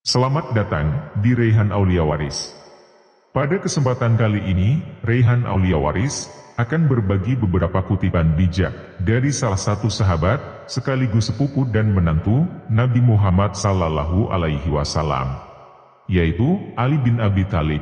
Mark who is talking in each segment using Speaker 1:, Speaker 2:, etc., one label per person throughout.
Speaker 1: Selamat datang di Raihan Aulia Waris. Pada kesempatan kali ini, Raihan Aulia Waris akan berbagi beberapa kutipan bijak dari salah satu sahabat sekaligus sepupu dan menantu Nabi Muhammad Sallallahu Alaihi Wasallam, yaitu Ali bin Abi Thalib.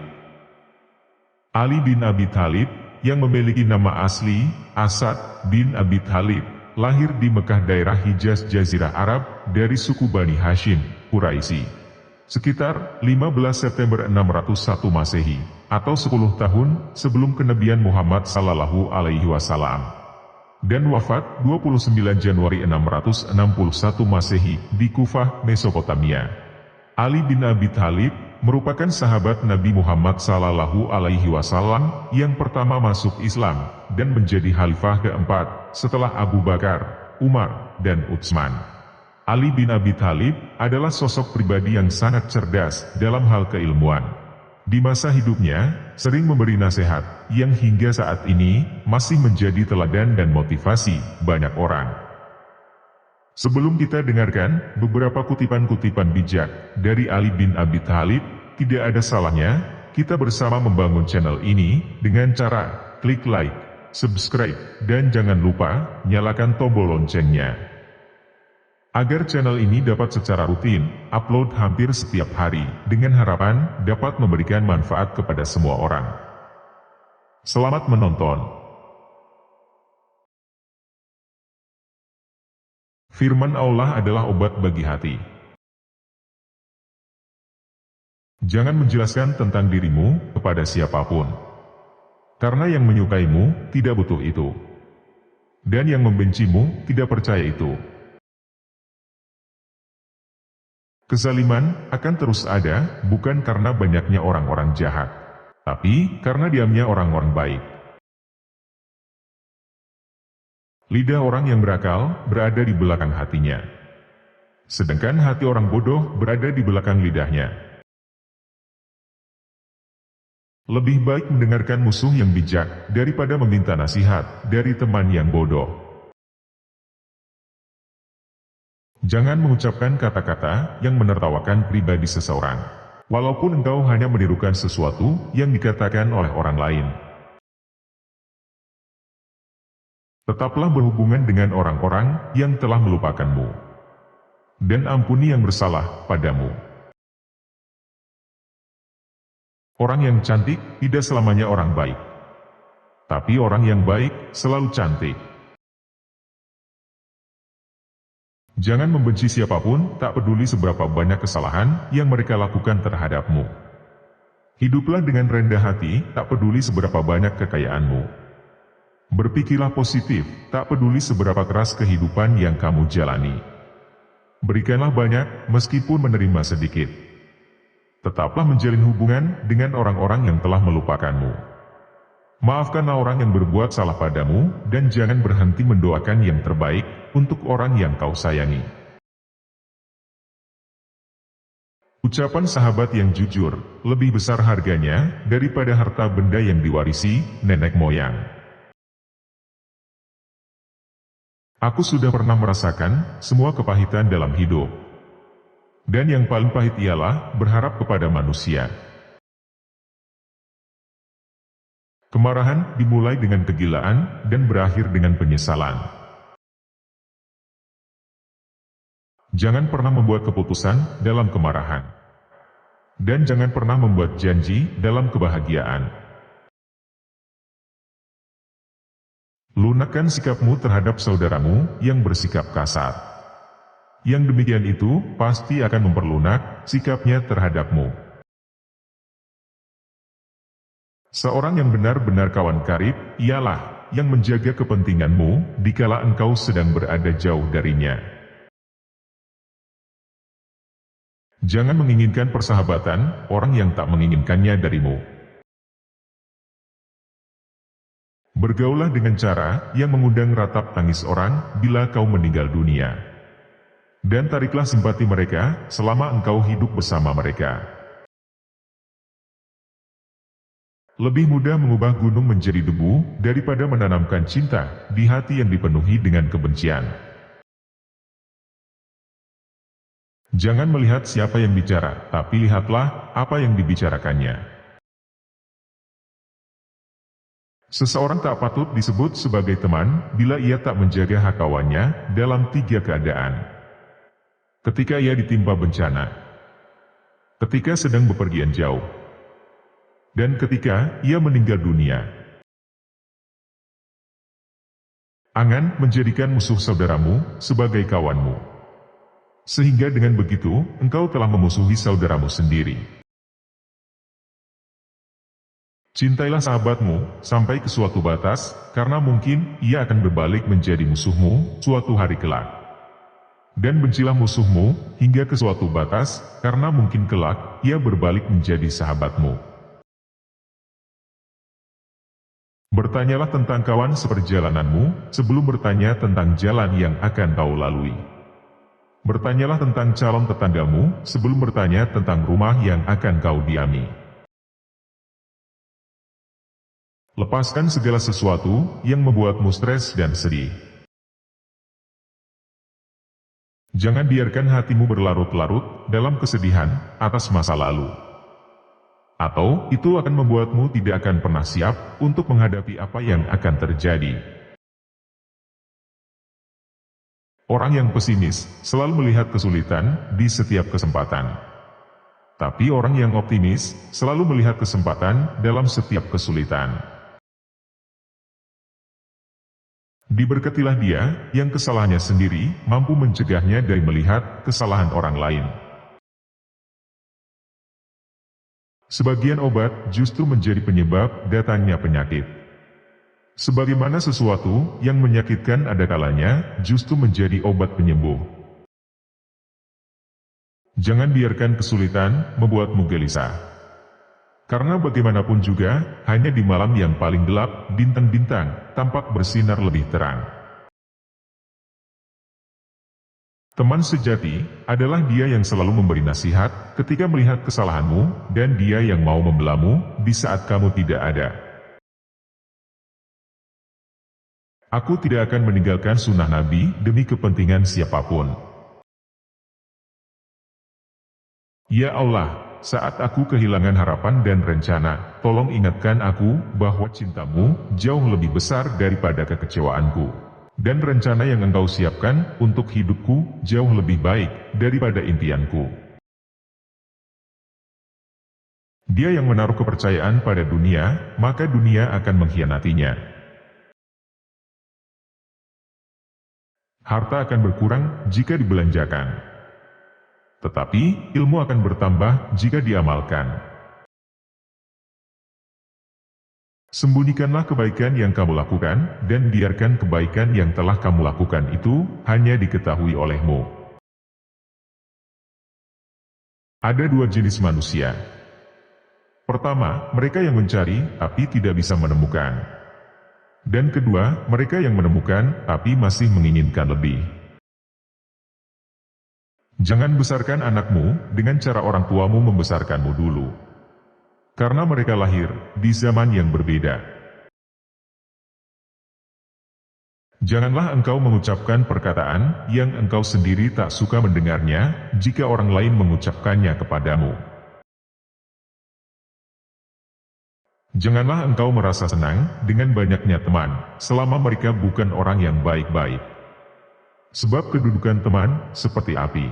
Speaker 1: Ali bin Abi Thalib yang memiliki nama asli Asad bin Abi Thalib, lahir di Mekah daerah Hijaz Jazirah Arab dari suku Bani Hashim, Quraisy. Sekitar 15 September 601 Masehi, atau 10 tahun sebelum kenabian Muhammad Sallallahu Alaihi Wasallam. Dan wafat 29 Januari 661 Masehi di Kufah, Mesopotamia. Ali bin Abi Thalib merupakan sahabat Nabi Muhammad Sallallahu Alaihi Wasallam yang pertama masuk Islam dan menjadi khalifah keempat setelah Abu Bakar, Umar, dan Utsman. Ali bin Abi Thalib adalah sosok pribadi yang sangat cerdas dalam hal keilmuan. Di masa hidupnya, sering memberi nasihat yang hingga saat ini masih menjadi teladan dan motivasi banyak orang. Sebelum kita dengarkan beberapa kutipan-kutipan bijak dari Ali bin Abi Thalib, tidak ada salahnya kita bersama membangun channel ini dengan cara klik like, subscribe, dan jangan lupa nyalakan tombol loncengnya. Agar channel ini dapat secara rutin upload hampir setiap hari dengan harapan dapat memberikan manfaat kepada semua orang. Selamat menonton. Firman Allah adalah obat bagi hati. Jangan menjelaskan tentang dirimu kepada siapapun, karena yang menyukaimu tidak butuh itu, dan yang membencimu tidak percaya itu. Kezaliman akan terus ada, bukan karena banyaknya orang-orang jahat, tapi karena diamnya orang-orang baik. Lidah orang yang berakal berada di belakang hatinya, sedangkan hati orang bodoh berada di belakang lidahnya. Lebih baik mendengarkan musuh yang bijak daripada meminta nasihat dari teman yang bodoh. Jangan mengucapkan kata-kata yang menertawakan pribadi seseorang, walaupun engkau hanya menirukan sesuatu yang dikatakan oleh orang lain. Tetaplah berhubungan dengan orang-orang yang telah melupakanmu, dan ampuni yang bersalah padamu. Orang yang cantik tidak selamanya orang baik, tapi orang yang baik selalu cantik. Jangan membenci siapapun, tak peduli seberapa banyak kesalahan yang mereka lakukan terhadapmu. Hiduplah dengan rendah hati, tak peduli seberapa banyak kekayaanmu. Berpikirlah positif, tak peduli seberapa keras kehidupan yang kamu jalani. Berikanlah banyak, meskipun menerima sedikit. Tetaplah menjalin hubungan dengan orang-orang yang telah melupakanmu. Maafkanlah orang yang berbuat salah padamu, dan jangan berhenti mendoakan yang terbaik untuk orang yang kau sayangi. Ucapan sahabat yang jujur lebih besar harganya daripada harta benda yang diwarisi nenek moyang. Aku sudah pernah merasakan semua kepahitan dalam hidup, dan yang paling pahit ialah berharap kepada manusia. Kemarahan dimulai dengan kegilaan dan berakhir dengan penyesalan. Jangan pernah membuat keputusan dalam kemarahan. Dan jangan pernah membuat janji dalam kebahagiaan. Lunakkan sikapmu terhadap saudaramu yang bersikap kasar. Yang demikian itu pasti akan memperlunak sikapnya terhadapmu. Seorang yang benar-benar kawan karib ialah yang menjaga kepentinganmu dikala engkau sedang berada jauh darinya. Jangan menginginkan persahabatan orang yang tak menginginkannya darimu. Bergaulah dengan cara yang mengundang ratap tangis orang bila kau meninggal dunia. Dan tariklah simpati mereka selama engkau hidup bersama mereka. Lebih mudah mengubah gunung menjadi debu daripada menanamkan cinta di hati yang dipenuhi dengan kebencian. Jangan melihat siapa yang bicara, tapi lihatlah apa yang dibicarakannya. Seseorang tak patut disebut sebagai teman bila ia tak menjaga hak kawannya dalam 3 keadaan. Ketika ia ditimpa bencana, ketika sedang bepergian jauh, dan ketika ia meninggal dunia. Angan menjadikan musuh saudaramu sebagai kawanmu. Sehingga dengan begitu, engkau telah memusuhi saudaramu sendiri. Cintailah sahabatmu sampai ke suatu batas, karena mungkin ia akan berbalik menjadi musuhmu suatu hari kelak. Dan bencilah musuhmu hingga ke suatu batas, karena mungkin kelak ia berbalik menjadi sahabatmu. Bertanyalah tentang kawan seperjalananmu sebelum bertanya tentang jalan yang akan kau lalui. Bertanyalah tentang calon tetanggamu sebelum bertanya tentang rumah yang akan kau diami. Lepaskan segala sesuatu yang membuatmu stres dan sedih. Jangan biarkan hatimu berlarut-larut dalam kesedihan atas masa lalu. Atau itu akan membuatmu tidak akan pernah siap untuk menghadapi apa yang akan terjadi. Orang yang pesimis selalu melihat kesulitan di setiap kesempatan. Tapi orang yang optimis selalu melihat kesempatan dalam setiap kesulitan. Diberkatilah dia yang kesalahannya sendiri mampu mencegahnya dari melihat kesalahan orang lain. Sebagian obat justru menjadi penyebab datangnya penyakit. Sebagaimana sesuatu yang menyakitkan ada kalanya justru menjadi obat penyembuh. Jangan biarkan kesulitan membuatmu gelisah. Karena bagaimanapun juga, hanya di malam yang paling gelap, bintang-bintang tampak bersinar lebih terang. Teman sejati adalah dia yang selalu memberi nasihat ketika melihat kesalahanmu, dan dia yang mau membelamu di saat kamu tidak ada. Aku tidak akan meninggalkan sunnah Nabi demi kepentingan siapapun. Ya Allah, saat aku kehilangan harapan dan rencana, tolong ingatkan aku bahwa cintamu jauh lebih besar daripada kekecewaanku. Dan rencana yang engkau siapkan untuk hidupku jauh lebih baik daripada impianku. Dia yang menaruh kepercayaan pada dunia, maka dunia akan mengkhianatinya. Harta akan berkurang jika dibelanjakan. Tetapi, ilmu akan bertambah jika diamalkan. Sembunyikanlah kebaikan yang kamu lakukan, dan biarkan kebaikan yang telah kamu lakukan itu hanya diketahui olehmu. Ada 2 jenis manusia. Pertama, mereka yang mencari, tapi tidak bisa menemukan. Dan kedua, mereka yang menemukan, tapi masih menginginkan lebih. Jangan besarkan anakmu dengan cara orang tuamu membesarkanmu dulu. Karena mereka lahir di zaman yang berbeda. Janganlah engkau mengucapkan perkataan yang engkau sendiri tak suka mendengarnya, jika orang lain mengucapkannya kepadamu. Janganlah engkau merasa senang dengan banyaknya teman, selama mereka bukan orang yang baik-baik. Sebab kedudukan teman seperti api.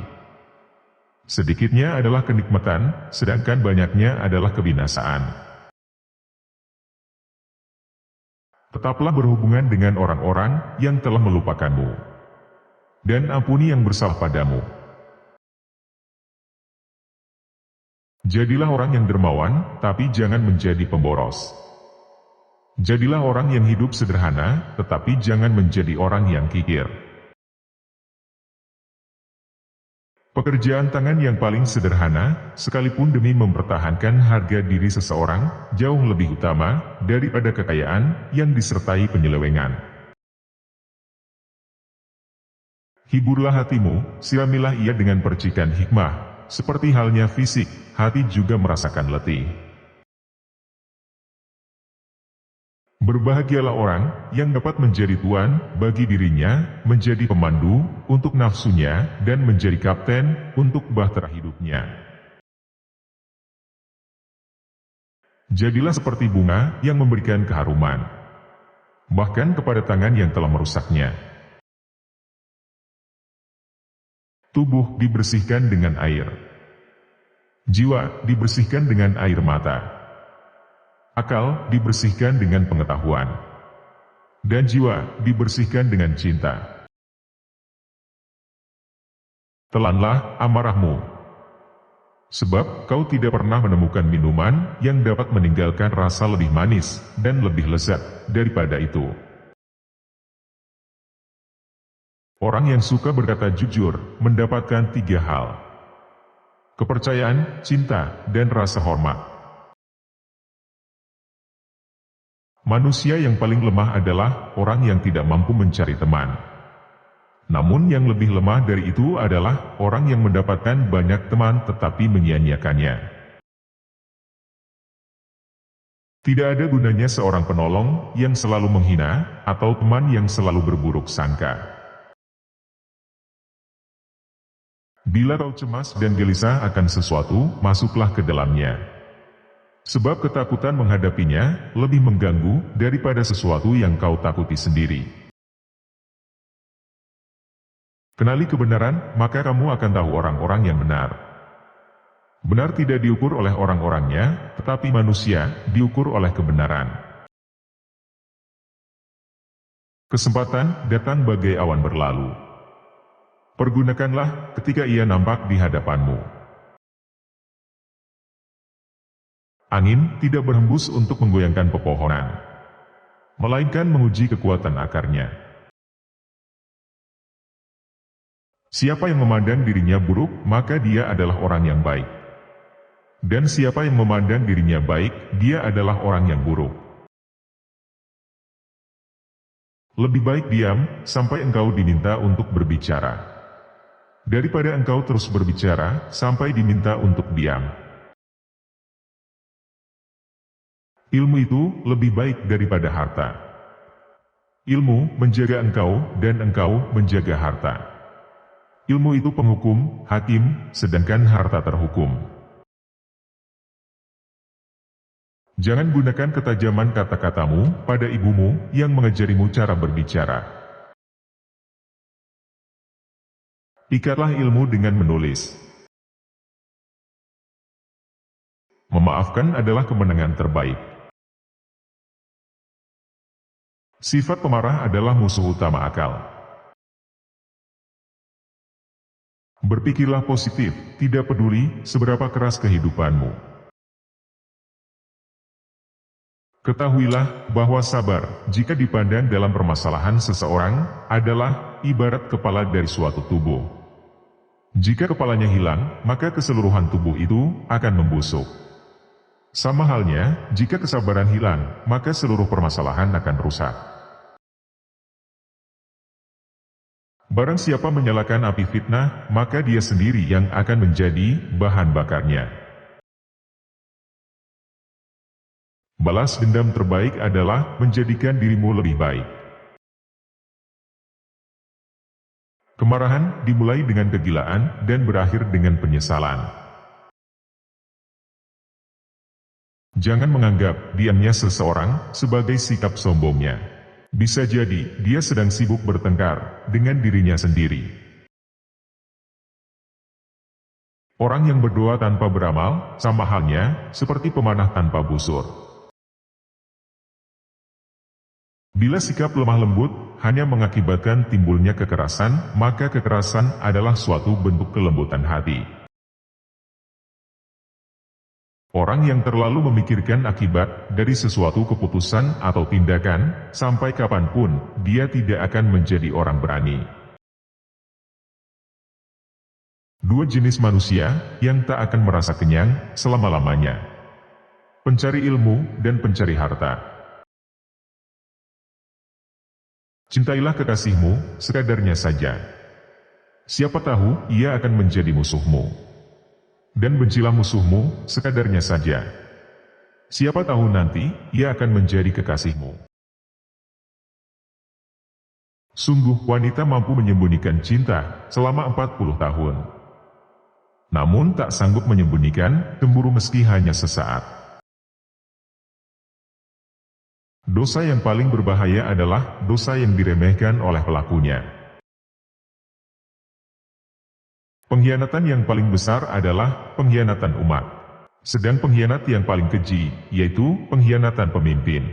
Speaker 1: Sedikitnya adalah kenikmatan, sedangkan banyaknya adalah kebinasaan. Tetaplah berhubungan dengan orang-orang yang telah melupakanmu. Dan ampuni yang bersalah padamu. Jadilah orang yang dermawan, tapi jangan menjadi pemboros. Jadilah orang yang hidup sederhana, tetapi jangan menjadi orang yang kikir. Pekerjaan tangan yang paling sederhana, sekalipun demi mempertahankan harga diri seseorang, jauh lebih utama daripada kekayaan yang disertai penyelewengan. Hiburlah hatimu, siramilah ia dengan percikan hikmah, seperti halnya fisik, hati juga merasakan letih. Berbahagialah orang yang dapat menjadi tuan bagi dirinya, menjadi pemandu untuk nafsunya, dan menjadi kapten untuk bahtera hidupnya. Jadilah seperti bunga yang memberikan keharuman, bahkan kepada tangan yang telah merusaknya. Tubuh dibersihkan dengan air. Jiwa dibersihkan dengan air mata. Akal dibersihkan dengan pengetahuan. Dan jiwa dibersihkan dengan cinta. Telanlah amarahmu. Sebab kau tidak pernah menemukan minuman yang dapat meninggalkan rasa lebih manis dan lebih lezat daripada itu. Orang yang suka berkata jujur mendapatkan 3 hal: kepercayaan, cinta, dan rasa hormat. Manusia yang paling lemah adalah orang yang tidak mampu mencari teman. Namun yang lebih lemah dari itu adalah orang yang mendapatkan banyak teman tetapi menyia-nyiakannya. Tidak ada gunanya seorang penolong yang selalu menghina atau teman yang selalu berburuk sangka. Bila kau cemas dan gelisah akan sesuatu, masuklah ke dalamnya. Sebab ketakutan menghadapinya lebih mengganggu daripada sesuatu yang kau takuti sendiri. Kenali kebenaran, maka kamu akan tahu orang-orang yang benar. Benar tidak diukur oleh orang-orangnya, tetapi manusia diukur oleh kebenaran. Kesempatan datang bagai awan berlalu. Pergunakanlah ketika ia nampak di hadapanmu. Angin tidak berhembus untuk menggoyangkan pepohonan, melainkan menguji kekuatan akarnya. Siapa yang memandang dirinya buruk, maka dia adalah orang yang baik. Dan siapa yang memandang dirinya baik, dia adalah orang yang buruk. Lebih baik diam sampai engkau diminta untuk berbicara, daripada engkau terus berbicara sampai diminta untuk diam. Ilmu itu lebih baik daripada harta. Ilmu menjaga engkau dan engkau menjaga harta. Ilmu itu penghukum, hakim, sedangkan harta terhukum. Jangan gunakan ketajaman kata-katamu pada ibumu yang mengajarimu cara berbicara. Ikatlah ilmu dengan menulis. Memaafkan adalah kemenangan terbaik. Sifat pemarah adalah musuh utama akal. Berpikirlah positif, tidak peduli seberapa keras kehidupanmu. Ketahuilah bahwa sabar, jika dipandang dalam permasalahan seseorang, adalah ibarat kepala dari suatu tubuh. Jika kepalanya hilang, maka keseluruhan tubuh itu akan membusuk. Sama halnya, jika kesabaran hilang, maka seluruh permasalahan akan rusak. Barang siapa menyalakan api fitnah, maka dia sendiri yang akan menjadi bahan bakarnya. Balas dendam terbaik adalah menjadikan dirimu lebih baik. Kemarahan dimulai dengan kegilaan dan berakhir dengan penyesalan. Jangan menganggap diamnya seseorang sebagai sikap sombongnya. Bisa jadi dia sedang sibuk bertengkar dengan dirinya sendiri. Orang yang berdoa tanpa beramal, sama halnya seperti pemanah tanpa busur. Bila sikap lemah lembut hanya mengakibatkan timbulnya kekerasan, maka kekerasan adalah suatu bentuk kelembutan hati. Orang yang terlalu memikirkan akibat dari sesuatu keputusan atau tindakan, sampai kapanpun dia tidak akan menjadi orang berani. Dua jenis manusia yang tak akan merasa kenyang selama-lamanya: pencari ilmu dan pencari harta. Cintailah kekasihmu, sekadarnya saja. Siapa tahu, ia akan menjadi musuhmu. Dan bencilah musuhmu, sekadarnya saja. Siapa tahu nanti, ia akan menjadi kekasihmu. Sungguh wanita mampu menyembunyikan cinta selama 40 tahun. Namun tak sanggup menyembunyikan cemburu meski hanya sesaat. Dosa yang paling berbahaya adalah dosa yang diremehkan oleh pelakunya. Pengkhianatan yang paling besar adalah pengkhianatan umat. Sedang pengkhianat yang paling keji, yaitu pengkhianatan pemimpin.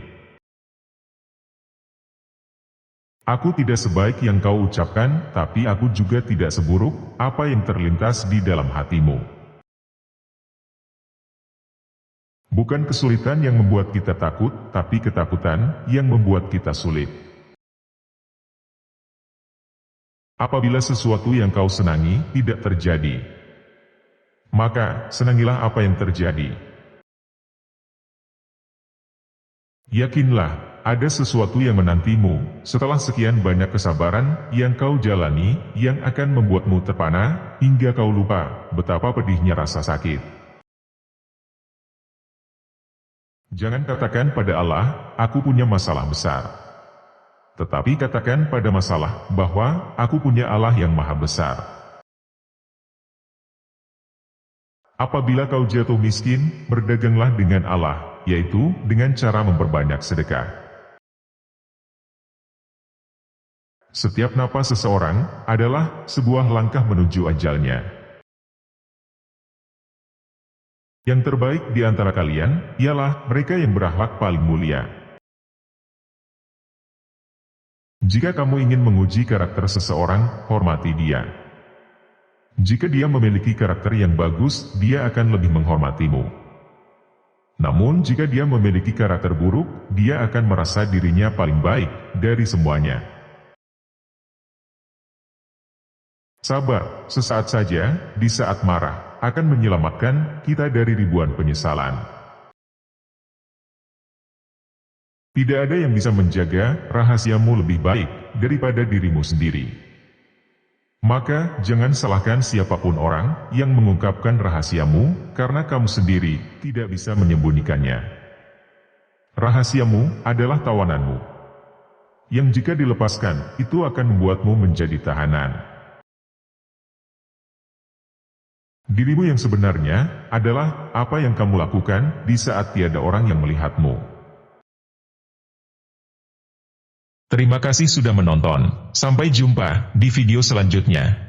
Speaker 1: Aku tidak sebaik yang kau ucapkan, tapi aku juga tidak seburuk apa yang terlintas di dalam hatimu. Bukan kesulitan yang membuat kita takut, tapi ketakutan yang membuat kita sulit. Apabila sesuatu yang kau senangi tidak terjadi, maka senangilah apa yang terjadi. Yakinlah, ada sesuatu yang menantimu setelah sekian banyak kesabaran yang kau jalani yang akan membuatmu terpana hingga kau lupa betapa pedihnya rasa sakit. Jangan katakan pada Allah, aku punya masalah besar. Tetapi katakan pada masalah bahwa aku punya Allah yang maha besar. Apabila kau jatuh miskin, berdaganglah dengan Allah, yaitu dengan cara memperbanyak sedekah. Setiap napas seseorang adalah sebuah langkah menuju ajalnya. Yang terbaik di antara kalian ialah mereka yang berakhlak paling mulia. Jika kamu ingin menguji karakter seseorang, hormati dia. Jika dia memiliki karakter yang bagus, dia akan lebih menghormatimu. Namun jika dia memiliki karakter buruk, dia akan merasa dirinya paling baik dari semuanya. Sabar, sesaat saja, di saat marah, akan menyelamatkan kita dari ribuan penyesalan. Tidak ada yang bisa menjaga rahasiamu lebih baik daripada dirimu sendiri. Maka, jangan salahkan siapapun orang yang mengungkapkan rahasiamu, karena kamu sendiri tidak bisa menyembunyikannya. Rahasiamu adalah tawananmu, yang jika dilepaskan, itu akan membuatmu menjadi tahanan. Dirimu yang sebenarnya adalah apa yang kamu lakukan di saat tiada orang yang melihatmu. Terima kasih sudah menonton. Sampai jumpa di video selanjutnya.